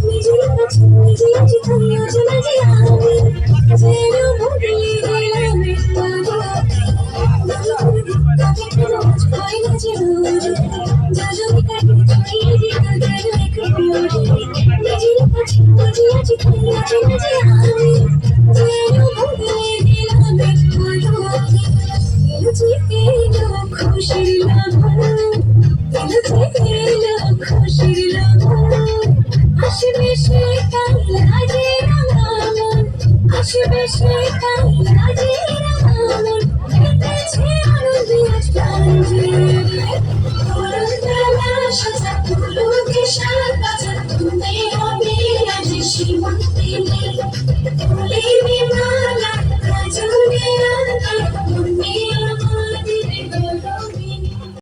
নিজের কাছে নিজে আছি তুমি অচেনা যে আমি যেন বদলে গেলাম কাকে কেন আজ হয় না যে রোজ যাজনি কাটে ছড়িয়ে দিল যেন এক পিওরে নিজের কাছে নিজে আছি তুমি অচেনা যে আমি যেন বদলে গেলাম এলো খুশির লাগন এলো খুশির লাগন আসবে সে কাল লাজে রাঙামন আসবে সে কাল লাজে রাঙামন কেটেছে আনন্দে আজ প্রাণ জুড়ে তোরণ বেলা সাজা তুলো দিশার বাজা তুমি হবে আজ সীমন্তে তুলে